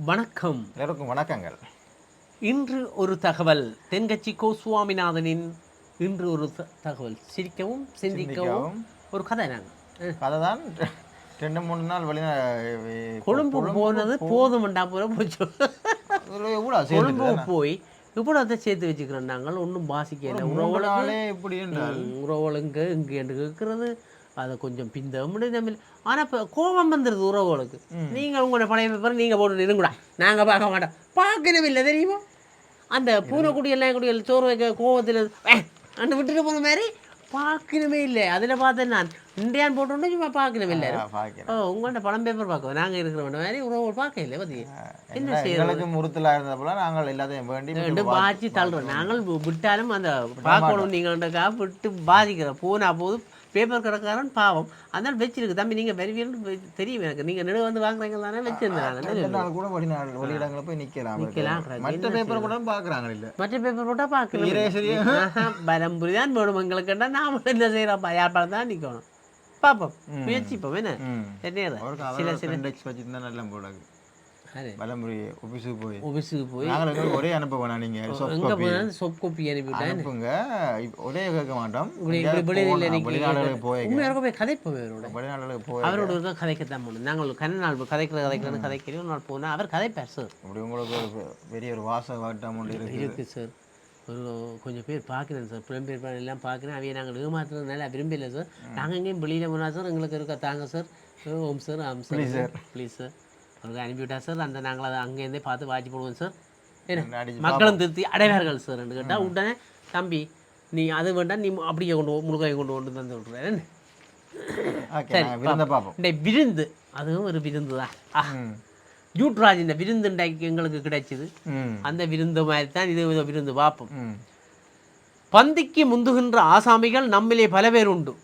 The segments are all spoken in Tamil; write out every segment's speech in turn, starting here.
வணக்கம். எல்லோருக்கும் வணக்கங்கள். இன்று ஒரு தகவல். தென்கட்சி கோ சுவாமிநாதனின் இன்று ஒரு தகவல். சிரிக்கவும் சிந்திக்கவும் ஒரு கதை. நாங்கள் கதை தான் 2-3 நாள் கொழும்பு போனது போதும்ண்டா போல போச்சு. கொழும்பு போய் இவ்வளோத்தை சேர்த்து வச்சுக்கிறோம். நாங்கள் ஒன்றும் பாசிக்கல. உறவுகளுங்க இங்கே என்று கேட்கறது அதை கொஞ்சம் பிந்த முடியும். ஆனால் இப்போ கோபம் வந்துடுது உறவுகளுக்கு. நீங்கள் உங்களோட பழைய பேப்பர் நீங்கள் போட்டு இருங்கூடா, நாங்கள் பார்க்க மாட்டோம். பார்க்கணும் இல்லை தெரியுமா? அந்த பூனைக்குடி எல்லாம் குடியல் சோறு வைக்க கோபத்தில் அந்த விட்டுட்டு போன மாதிரி பார்க்கணுமே இல்லை. அதில் பார்த்தேன் நான் இண்டியான் போட்டோன்னு சும்மா பார்க்கணும் இல்லை. உங்கள்கிட்ட பழம் பேப்பர் பார்க்க நாங்கள் இருக்கிற மாதிரி உறவுகள் பார்க்க இல்லை. பார்த்தீங்க என்ன செய்யறது? முறுத்தலாக இருந்தப்போல நாங்கள் எல்லாத்தையும் வேண்டி பாதிச்சு தள்ளுறோம். நாங்கள் விட்டாலும் அந்த பார்க்கணும் நீங்கள்டக்கா விட்டு பாதிக்கிறோம். போனால் போது பேப்பர் கடைக்காரன் பாவம் அதனால வச்சிருக்கு. தம்பி நீங்கள் வருவீங்கன்னு தெரியும் எனக்கு. நீங்கள் நெடு வந்து வாங்குறீங்க தானே வச்சிருந்தாங்க கூட வெளியிடங்களை போய் நிற்கலாம். மற்ற பேப்பர் கூட பார்க்குறாங்க இல்லை. மற்ற பேப்பர் போட்டால் பார்க்கணும். பரம்புரி தான் வேணும் எங்களுக்குண்டா. நாம என்ன செய்கிறோம்? யாழ்ப்பாணம் தான் நிற்கணும். பார்ப்போம், முயற்சிப்போம். என்ன சில சில நல்லா போடாது. போய் ஒரே அனுப்ப வேணாம். நீங்க சொப் கோப்பி அனுப்புங்க. ஒரே கேட்க மாட்டோம். அவரோட கதைக்கத்தான் போனோம். நாங்கள் கண்ணாள் கதைக்கிறோம் ஒரு நாள் போனால் அவர் கதைப்பார் சார். அப்படி உங்களுக்கு ஒரு பெரிய ஒரு வாச வாட்டம் இருக்கு சார். ஒரு கொஞ்சம் பேர் பார்க்குறேன் சார். புலம்பெயர் எல்லாம் பார்க்குறேன். அவையை நாங்கள் ஏமாத்துறது நல்லா விரும்பலை சார். நாங்கள் எங்கேயும் வெளியில் போனால் சார் எங்களுக்கு இருக்க தாங்க சார். ஓம் சார், ஆம் சார், ப்ளீஸ் சார் அவருக்கு அனுப்பிவிட்டா சார். அந்த நாங்கள் அதை அங்கேருந்தே பார்த்து வாட்சி போடுவோம் சார். ஏன்னா மக்களும் திருத்தி அடைவார்கள் சார் என்று கேட்டால் உடனே தம்பி நீ அது வேண்டாம், நீ அப்படியே முழுக்கையை கொண்டு தந்து விட்றேன். சரி, இந்த விருந்து அதுவும் ஒரு விருந்து தான். யூட்ராஜ் இந்த விருந்து எங்களுக்கு கிடைச்சிது. அந்த விருந்து மாதிரி தான் இது விருந்து. பார்ப்போம். பந்திக்கு முந்துகின்ற ஆசாமிகள் நம்மிலே பல பேர் உண்டு.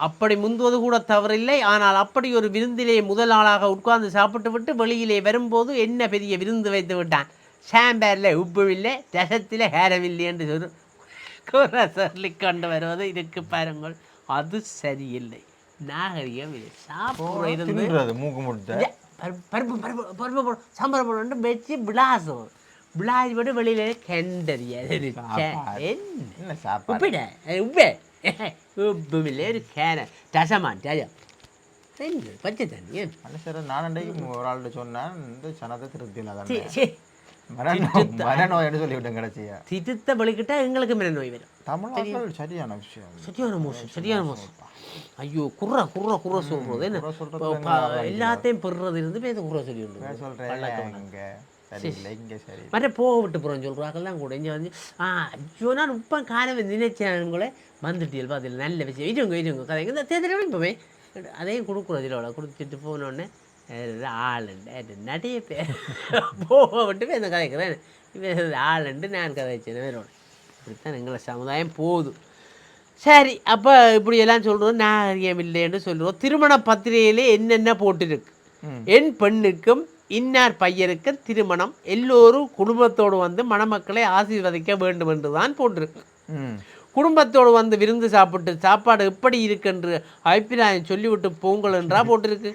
அப்படி முந்துவது கூட தவறில்லை. ஆனால் அப்படி ஒரு விருந்திலே முதல் ஆளாக உட்கார்ந்து சாப்பிட்டு விட்டு வெளியிலே வரும்போது என்ன பெரிய விருந்து வைத்து விட்டான். சாம்பாரில் உப்பு இல்லை, ரசத்தில் ஹேரமில்லை என்று சொல்லி கொண்டு வருவது இருக்கு பாருங்கள். அது சரியில்லை, நாகரிகம் இல்லை. சாப்பிட்றது மூக்கு முட்டை பருப்பு பருப்பு பருப்பு போடும், சாம்பார் போடும் வச்சு விளாசம் விளாசி போட்டு வெளியில கண்டறியாது. உப்பிட உப்பே உப்புமில்லை ஒரு கேன ரசமான் ஜயம் பச்சை தண்ணி. நான் ஒரு ஆள்கிட்ட சொன்னேன் இந்த சனத்தை திருப்தி திட்ட வலிக்கிட்டா எங்களுக்கு மனநோய் வரும். தமிழ் சரியான விஷயம், சரியான மோசம், சரியான மோசம். ஐயோ குர்ரா குர்ரா குர்ரா சொல்றது என்ன எல்லாத்தையும் பெறுறது இருந்து பேச குர்ரா சொல்லி மற்ற போக விட்டு போகிறோம் சொல்கிறாங்கலாம் கூட. இங்கே வந்து ஐயோ நான் இப்போ காணவே நினைச்சேன் வந்துட்டியல் பார்த்து நல்ல விஷயம் இருங்க கதைங்க இந்த தேர்தல் இப்போவே அதையும் கொடுக்குறோம். இதில் கொடுத்துட்டு போனோடனே ஆளுண்டு நிறைய பேர் போக விட்டு இந்த கதைக்கிறேன். ஆளுண்டு நான் கதை வச்சேன் வேறோட. இப்படித்தான் எங்களை சமுதாயம் போகுது. சரி, அப்போ இப்படியெல்லாம் சொல்கிறோம், நாகரிகம் இல்லைன்னு சொல்கிறோம். திருமண பத்திரிகையிலே என்னென்ன போட்டிருக்கு. என் பெண்ணுக்கும் இன்னார் பையனுக்கு திருமணம், எல்லோரும் குடும்பத்தோடு வந்து மணமக்களை ஆசீர்வதிக்க வேண்டும் என்று தான் போட்டிருக்கு. குடும்பத்தோடு வந்து விருந்து சாப்பிட்டு சாப்பாடு எப்படி இருக்குன்று அபிப்பிராயம் சொல்லிவிட்டு போங்கள் என்றா போட்டிருக்கு.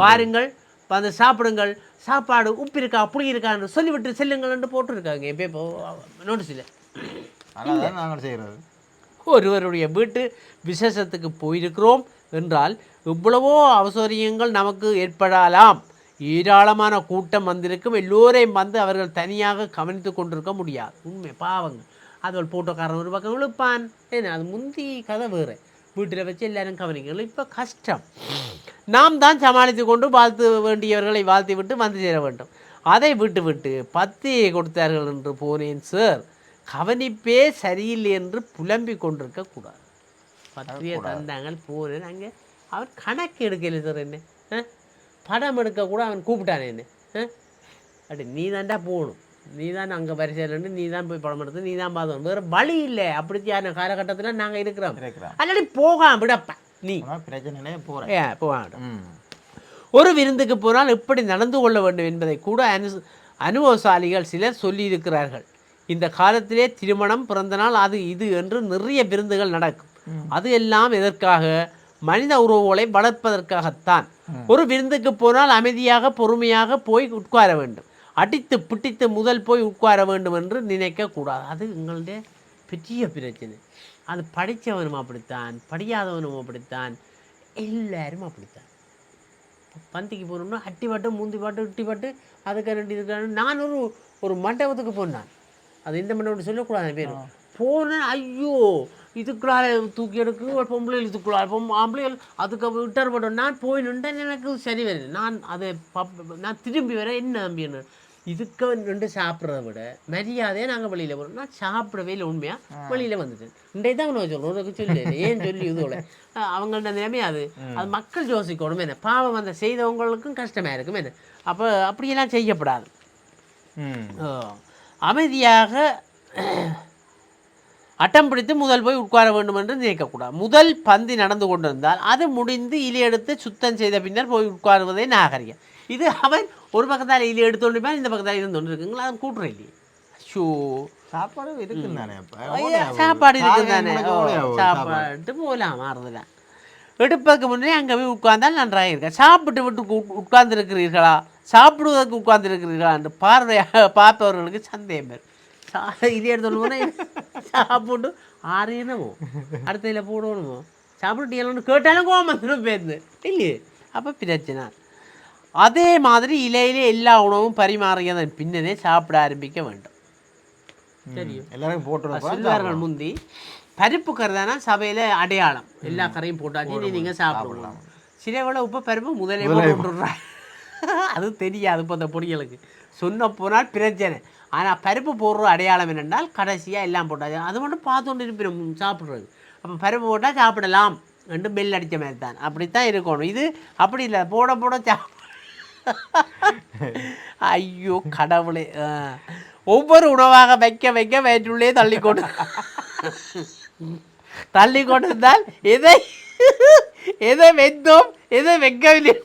வாருங்கள் வந்து சாப்பிடுங்கள், சாப்பாடு உப்பு இருக்கா புளி இருக்கா என்று சொல்லிவிட்டு செல்லுங்கள் என்று போட்டிருக்காங்க. எப்போ நோட்டீஸ் இல்லை. ஒருவருடைய வீட்டு விசேஷத்துக்கு போயிருக்கிறோம் என்றால் இவ்வளவோ அவசரியங்கள் நமக்கு ஏற்படலாம். ஏராளமான கூட்டம் வந்திருக்கும். எல்லோரையும் வந்து அவர்கள் தனியாக கவனித்து கொண்டிருக்க முடியாது. உண்மை பாவங்கள். அதுவள் போட்டோக்காரன் ஒரு பக்கம் இழுப்பான். ஏன்னா அது முந்தி கதை வேறு. வீட்டில் வச்சு எல்லாரும் கவனிக்கணும். இப்போ கஷ்டம். நாம் தான் சமாளித்து கொண்டு வாழ்த்து வேண்டியவர்களை வாழ்த்தி விட்டு வந்து சேர வேண்டும். அதை விட்டு விட்டு பத்தியை கொடுத்தார்கள் என்று போனேன் சார், கவனிப்பே சரியில்லை என்று புலம்பிக் கொண்டிருக்கக்கூடாது. பத்திரிகை தந்தாங்க போனேன். அங்கே அவன் கணக்கு எடுக்கல சார். என்ன படம் எடுக்கக்கூட அவன் கூப்பிட்டானே என்ன அப்படி நீ தான்டா போகணும், நீ தான் அங்கே பரிசையிலேருந்து நீ தான் போய் படம் எடுத்து நீ தான் பார்த்தோம். வேறு வழி இல்லை. அப்படியான காலகட்டத்தில் நாங்கள் இருக்கிறோம். அல்லாடி போகாம விடப்பா நீ பிரச்சனை போகாங்க. ஒரு விருந்துக்கு போனால் எப்படி நடந்து கொள்ள வேண்டும் என்பதை கூட அனுபவசாலிகள் சிலர் சொல்லியிருக்கிறார்கள். இந்த காலத்திலே திருமணம், பிறந்த நாள், அது இது என்று நிறைய விருந்துகள் நடக்கும். அது எல்லாம் எதற்காக? மனித உறவுகளை வளர்ப்பதற்காகத்தான். ஒரு விருந்துக்கு போனால் அமைதியாக பொறுமையாக போய் உட்கார வேண்டும். அடித்து பிடித்து முதல் போய் உட்கார வேண்டும் என்று நினைக்கக்கூடாது. அது எங்களுடைய பெரிய பிரச்சனை. அது படித்தவனும் அப்படித்தான், படிக்காதவனும் அப்படித்தான், எல்லாரும் அப்படித்தான். பந்திக்கு போனோம்னா அட்டி பாட்டு மூந்தி பாட்டு இட்டி பாட்டு அதுக்கு ரெண்டு இதுக்கு. நான் ஒரு மண்டபத்துக்கு போனான், அது எந்த மண்டபம் சொல்லக்கூடாது பேர். போனேன், ஐயோ இதுக்குள்ளார தூக்கி எடுக்கு பொம்பளைகள் இதுக்குள்ளார ஆம்பளைகள் அதுக்கு விட்டார் போட்டோம். நான் போய் நின்றேன், எனக்கு சரி வரல. நான் திரும்பி வரேன், என்ன நம்பின்னு இதுக்கு நின்று சாப்பிட்றத விட மரியாதையே நாங்கள் வெளியில் போகிறோம். நான் சாப்பிடவே இல்லை, உண்மையாக வெளியில் வந்துட்டேன். இன்றைய தான் உனக்கு சொல்கிறோம், உனக்கு சொல்லு ஏன் சொல்லி இதோட அவங்கள்ட்ட நிலைமை அது மக்கள் யோசிக்கணும். என்ன பாவம் அந்த செய்தவங்களுக்கும் கஷ்டமாக இருக்கும். என்ன அப்போ அப்படியெல்லாம் செய்யப்படாது. அமைதியாக அட்டம் பிடித்து முதல் போய் உட்கார வேண்டும் என்று நினைக்கக்கூடாது. முதல் பந்தி நடந்து கொண்டிருந்தால் அது முடிந்து இலை எடுத்து சுத்தம் செய்த பின்னர் போய் உட்காருவதே நாகரிகம். இது அவன் ஒரு பக்கத்தால் இலை எடுத்துட்டு இந்த பக்கத்தால் இருந்துட்டு இருக்குங்களா, அதை கூட்டுறேன் இல்லையே. ஷோ சாப்பாடு இருக்குன்னு தானே, சாப்பாடு இருக்குது தானே, சாப்பாட்டு போகலாம் மாறுதலாம். எடுப்பதற்கு முன்னே அங்கே போய் உட்கார்ந்தால் நன்றாக இருக்கா. சாப்பிட்டு விட்டு உட்கார்ந்துருக்கிறீர்களா, சாப்பிடுவதற்கு உட்கார்ந்துருக்கிறீர்களா என்று பார்ப்பவர்களுக்கு சந்தேகம் பேர். இதை எடுத்துன்னு போனால் சாப்பிட்டு ஆறினமோ அடுத்ததில் போடணுமோ சாப்பிட்டு எல்லாம் கேட்டாலும் கோமந்தனும் பேருந்து இல்லையே, அப்போ பிரச்சனை. அதே மாதிரி இலையிலே எல்லா உணவும் பரிமாறியதன் பின்னரே சாப்பிட ஆரம்பிக்க வேண்டும். தெரியும் எல்லாரும் போட்டு சொல்வார்கள் முந்தி பருப்பு கருதானா சபையில் அடையாளம், எல்லா கரையும் போட்டாச்சு நீங்கள் சாப்பிடலாம். சில வேளை உப்பு பருப்பு முதலே போட்டுடுறாங்க, அது தெரியாது. இப்போ அந்த பொடிகளுக்கு சொன்ன போனால் பிரச்சனை. ஆனால் பருப்பு போடுற அடையாளம் என்னென்றால் கடைசியாக எல்லாம் போட்டாச்சு, அது மட்டும் பார்த்துட்டு இருப்பிடும் சாப்பிட்றது. அப்போ பருப்பு போட்டால் சாப்பிடலாம் ரெண்டு பெல் அடித்த மாதிரி தான், அப்படித்தான் இருக்கணும். இது அப்படி இல்லை, போட போட ஐயோ கடவுளே. ஒவ்வொரு உணவாக வைக்க வைக்க வயிற்றுள்ளே தள்ளி கொண்டிருந்தால் எதை வைத்தோம் எதை வைக்கவில்லை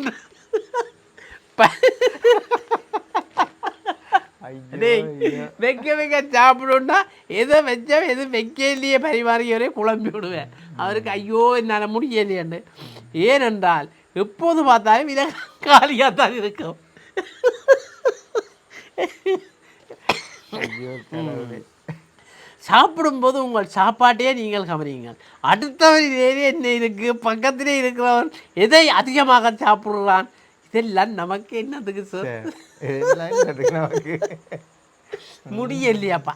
வைக்க வைக்க சாப்பிடுன்னா எதை வச்சா எது வைக்கலையே பரிமாறியவரே குழம்பி விடுவேன். அவருக்கு ஐயோ என்னால் முடியலையாண்டு. ஏனென்றால் எப்போது பார்த்தாலும் இதை காலியாக தான் இருக்கும். சாப்பிடும்போது உங்கள் சாப்பாட்டையே நீங்கள் கவனியுங்கள். அடுத்தவரிலேயே என்ன இருக்குது, பக்கத்திலே இருக்கிறவன் எதை அதிகமாக சாப்பிடுறான், இதெல்லாம் நமக்கு என்னதுக்கு சார் முடியலையாப்பா.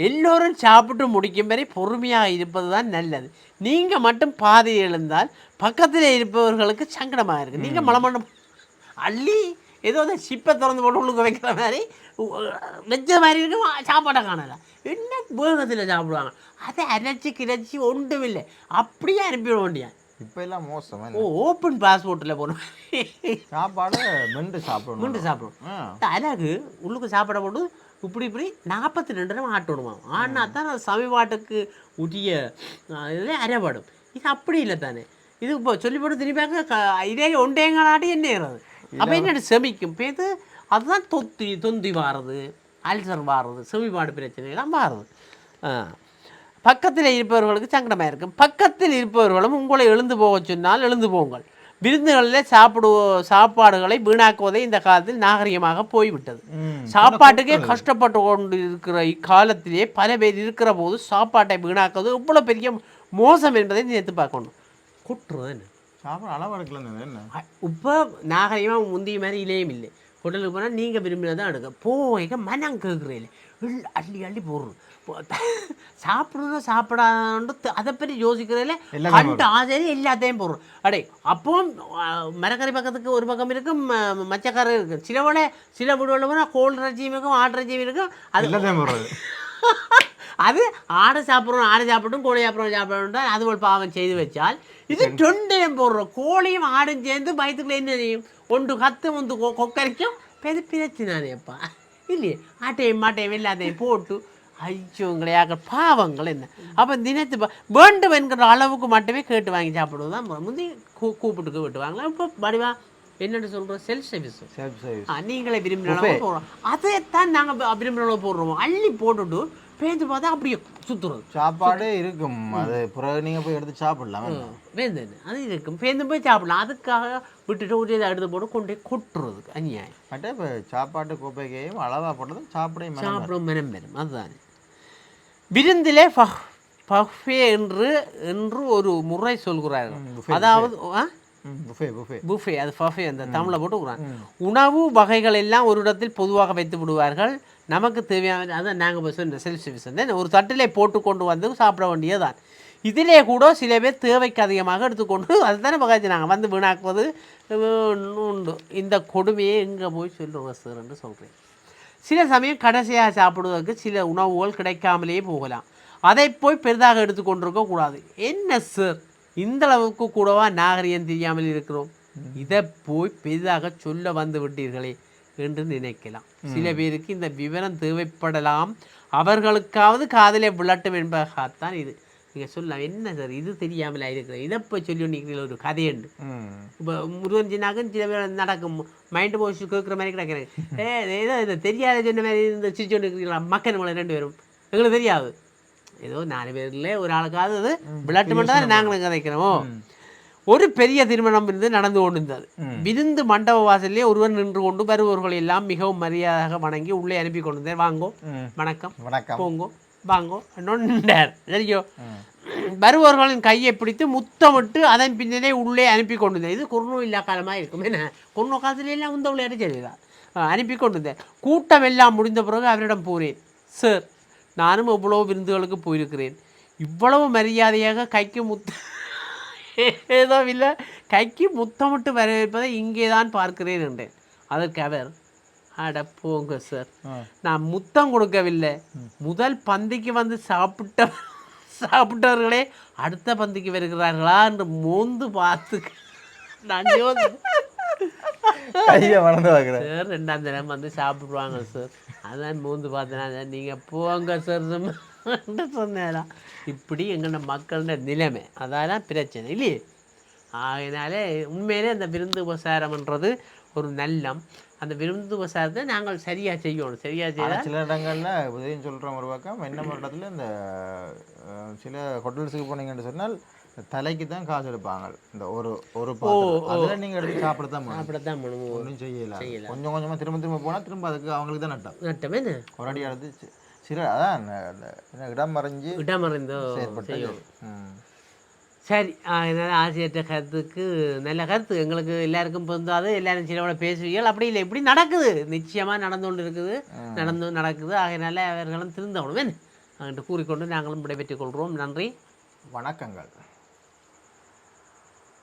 எல்லோரும் சாப்பிட்டு முடிக்கும் வரை பொறுமையாக இருப்பது தான் நல்லது. நீங்கள் மட்டும் பாதி எழுந்தால் பக்கத்தில் இருப்பவர்களுக்கு சங்கடமாக இருக்குது. நீங்கள் மலமண்டம் அள்ளி ஏதோ அந்த சிப்பை திறந்து போட்டு உள்ளுக்கு வைக்கிற மாதிரி வச்ச மாதிரி இருக்கும், சாப்பாடை காணலாம். என்ன வேகத்தில் சாப்பிடுவாங்க, அதை அரைச்சி கிரைச்சி ஒன்றும் இல்லை, அப்படியே அனுப்பிவிட வேண்டியான். இப்போ எல்லாம் மோசம். ஓப்பன் பாஸ்போர்ட்டில் போகணும், சாப்பாடு மென்று சாப்பிடுவோம். அழகு உள்ளுக்கு சாப்பிட போட்டு இப்படி 42 நேரம் ஆட்டு விடுவான். ஆனால் தான் சமீபாட்டுக்கு உரிய இதில் அரைப்படும். இது அப்படி இல்லை தானே. இது இப்போ சொல்லி போட்டு திரும்பியாக்க இதே ஒன்றேங்க நாட்டி என்ன ஏறது, அப்போ என்ன செமிக்கும் பேத்து. அதுதான் தொந்தி வாரது, அல்சர் வாரது, செமிபாடு பிரச்சனைலாம் வாரது. பக்கத்தில் இருப்பவர்களுக்கு சங்கடமாக இருக்கும். பக்கத்தில் இருப்பவர்களும் உங்களை எழுந்து போக சொன்னால் எழுந்து போங்கள். விருந்துகளில் சாப்பாடுகளை வீணாக்குவதை இந்த காலத்தில் நாகரிகமாக போய்விட்டது. சாப்பாட்டுக்கே கஷ்டப்பட்டு கொண்டு இருக்கிற இக்காலத்திலே பல பேர் இருக்கிற போது சாப்பாட்டை வீணாக்குவது இவ்வளோ பெரிய மோசம் என்பதை நினைத்து பார்க்கணும். கொட்டுறது என்ன சாப்பாடு அளவு எடுக்கல. இப்போ நாகரிகமாக முந்தைய மாதிரி இலையும் இல்லை. ஹோட்டலுக்கு போனால் நீங்கள் விரும்பினதான் எடுக்க போக மனம் கேட்குறேன் அள்ளி அள்ளி போடுறோம். சாப்பிடணும் சாப்பிடாது அதை பற்றி யோசிக்கிறதில்ல, கண்டு ஆசையில எல்லாத்தையும் போடுறோம். அடே அப்போ மரக்கறி பக்கத்துக்கு ஒரு பக்கம் இருக்கும், மச்சக்கரை இருக்கும். சில வீடுகளில் போனால் கோல் இறைச்சியும் இருக்கும், ஆட்டு இறைச்சியும் இருக்கும். அது எல்லாத்தையும் போடுறது. அது ஆடை சாப்பிட்டும் கோழி சாப்பிடணும் அது ஒரு பாவம் செய்து வச்சால் இது ரெண்டையும் போடுறோம். கோழியும் ஆடும் சேர்ந்து பயத்துக்குள்ள என்ன செய்யும், ஒன்று கத்து வந்து கொக்கரிக்கும் பிரச்சனைப்பா இல்லையே. ஆட்டையும் மாட்டையும் எல்லாத்தையும் போட்டு ஐயோங்களையாக பாவங்கள் என்ன. அப்போ தினத்து வேண்டும் என்கிற அளவுக்கு மட்டுமே கேட்டு வாங்கி சாப்பிடுவது தான் முந்தி கூப்பிட்டு விட்டுவாங்களா. இப்போ வடிவா என்னென்னு சொல்கிறோம், செல்ஃப் சர்வீஸ். நீங்களே விரும்பின அளவு போடுறோம், அதைத்தான் நாங்கள் விரும்பின அளவு போடுறோம். அள்ளி போட்டுட்டு பேந்து பார்த்தா அப்படியே சுற்றுறது. சாப்பாடு இருக்கும், அது பிறகு நீங்கள் போய் எடுத்து சாப்பிடலாம். வேந்து அது இருக்கும், பேந்து போய் சாப்பிடலாம். அதுக்காக விட்டுட்டு ஒரு இதை எடுத்து போட்டு கொண்டு போய் கொட்டுறதுக்கு அநியாயம். மற்ற இப்போ சாப்பாட்டு கோப்பைக்கையும் அளவாக போட்டதும் சாப்பிடும் மனம் வரும். அதுதான் விருந்திலே பஃபே என்று ஒரு முறை சொல்கிறார்கள். அதாவது புஃபே, அது பஃபே அந்த தமிழில் போட்டுக்கிறாங்க. உணவு வகைகள் எல்லாம் ஒரு இடத்தில் பொதுவாக வைத்து விடுவார்கள். நமக்கு தேவையான அதான் நாங்கள் சொன்ன செல்ஃப் சர்வீஸ் ஒரு தட்டிலே போட்டு கொண்டு வந்து சாப்பிட வேண்டியதுதான். இதிலே கூட சில பேர் தேவைக்கு அதிகமாக எடுத்துக்கொண்டு அதுதானே பகாச்சினாங்க வந்து வீணாக்குவது உண்டு. இந்த கொடுமையை எங்கே போய் சொல்லுவோம் சார் என்று சொல்கிறேன். சில சமயம் கடைசியாக சாப்பிடுவதற்கு சில உணவுகள் கிடைக்காமலேயே போகலாம். அதை போய் பெரிதாக எடுத்துக்கொண்டிருக்க கூடாது. என்ன சார் இந்த அளவுக்கு கூடவா நாகரிகம் தெரியாமல் இருக்கிறோம்? இதை போய் பெரிதாக சொல்ல வந்து விட்டீர்களே என்று நினைக்கலாம். சில பேருக்கு இந்த விவரம் தேவைப்படலாம், அவர்களுக்காவது காதலே விளட்டும் என்பதாகத்தான் இது. நீங்கள் சொல்லலாம், என்ன சார் இது தெரியாமல் இருக்கிறது, இதை போய் சொல்லி நிற்கிறீங்க ஒரு கதையுண்டு. இப்போ முருகன்ஜினாக்கும் சில பேர் நடக்கும் மைண்டு போச்சு கேட்குற மாதிரி கிடக்கிறேன். ஏதோ இதை தெரியாத சொன்ன மாதிரி இந்த சிரிச்சு கொண்டு இருக்கிறீங்களா மக்கள் நம்மளை 2 பேரும் எங்களுக்கு தெரியாது. ஏதோ 4 பேர்ல ஒரு ஆளுக்காவது அது விளையாட்டு மட்டும் தான் நாங்களும் கதைக்கிறோம். ஒரு பெரிய திருமணம் இருந்து நடந்து கொண்டிருந்தது. விருந்து மண்டப வாசல்லே ஒருவர் நின்று கொண்டு வருபவர்கள் எல்லாம் மிகவும் மரியாதையாக வணங்கி உள்ளே அனுப்பி கொண்டிருந்தேன். வாங்கோ, வணக்கம், போங்கோ, வாங்கோ நொண்டார். சரியோ, வருபவர்களின் கையை பிடித்து முத்தமிட்டு அதன் பின்னரே உள்ளே அனுப்பி கொண்டிருந்தேன். இது கொரோனா இல்லா காலமாக இருக்கும். என்ன கொரோனா காலத்துல எல்லாம் இந்த விளையாட்டு சரிதான் அனுப்பி கொண்டிருந்தேன். கூட்டம் எல்லாம் முடிந்த பிறகு அவரிடம் போகிறேன். சார், நானும் எவ்வளோ விருந்துகளுக்கு போயிருக்கிறேன், இவ்வளவு மரியாதையாக கைக்கு ஏதோ இல்லை கைக்கு முத்தமிட்டு வரவேற்பதை இங்கே தான் பார்க்கிறேன் என்றேன். அதற்கு அவர், அட போங்க சார், நான் முத்தம் கொடுக்கவில்லை, முதல் பந்திக்கு வந்து சாப்பிட்டவர்களே அடுத்த பந்திக்கு வருகிறார்களா என்று மோந்து பார்த்து நான் சார் 2ஆம் தினம் வந்து சாப்பிடுவாங்க சார், அதான் மூந்து பார்த்தேன்னா நீங்கள் போங்க சார் சொன்னேன். இப்படி எங்களோட மக்களோட நிலைமை, அதான் பிரச்சனை இல்லையே. அதனாலே உண்மையிலே அந்த விருந்து உபசாரம்ன்றது ஒரு நல்லம். அந்த விருந்து உபசாரத்தை நாங்கள் சரியாக செய்யணும். சரியாக செய்ய சில இடங்களில் உதயம் சொல்கிறோம் ஒரு பக்கம், என்ன இடத்துல இந்த சில ஹோட்டல்ஸுக்கு போனீங்கன்னு சொன்னால் தலைக்கு தான் காசு எடுப்பாங்க. இந்த ஒரு அதில் நீங்கள் எடுத்து சாப்பிடத்தான் பண்ணுவோம், ஒன்றும் செய்யலாம். கொஞ்சம் கொஞ்சமாக திரும்ப போனால் திரும்ப அதுக்கு அவங்களுக்கு தான் நட்டமே ஒரு அடி எடுத்து சில அதான் இடம் மறைந்தோ செயற்பட்டு. சரி, அதனால் ஆசிரியர்கிட்ட கருத்துக்கு நல்ல கருத்து எங்களுக்கு எல்லாருக்கும் பொருந்தாது. எல்லாரும் சிலவோட பேசுவீர்கள், அப்படி இல்லை இப்படி நடக்குது, நிச்சயமாக நடந்து கொண்டு இருக்குது, நடக்குது. ஆகையினால அவர்களும் திருந்தவணும் என்று கூறிக்கொண்டு நாங்களும் விடைபெற்றுக் கொள்கிறோம். நன்றி, வணக்கங்கள்.